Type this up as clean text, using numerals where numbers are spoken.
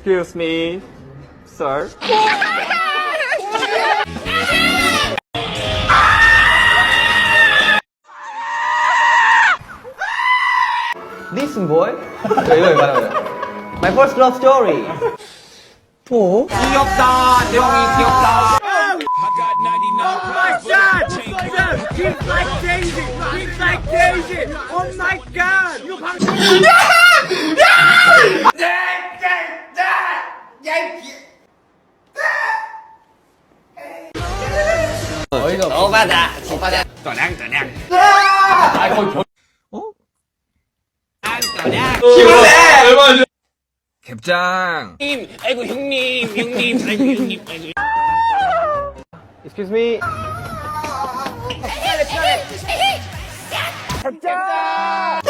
Excuse me, sir. Listen, boy. 이거 말하면 My first love story. 또? 귀엽다, 대형이 귀엽다. Oh my god! He's like Daisy! He's like Daisy! Oh my god! 이거 방금 어이가 오바다. 떠냥. 아, 거의 겨... 떠냥. 기분해! 얼마나 캡장. 아이고 형님. 아이고. Excuse me. 캡장.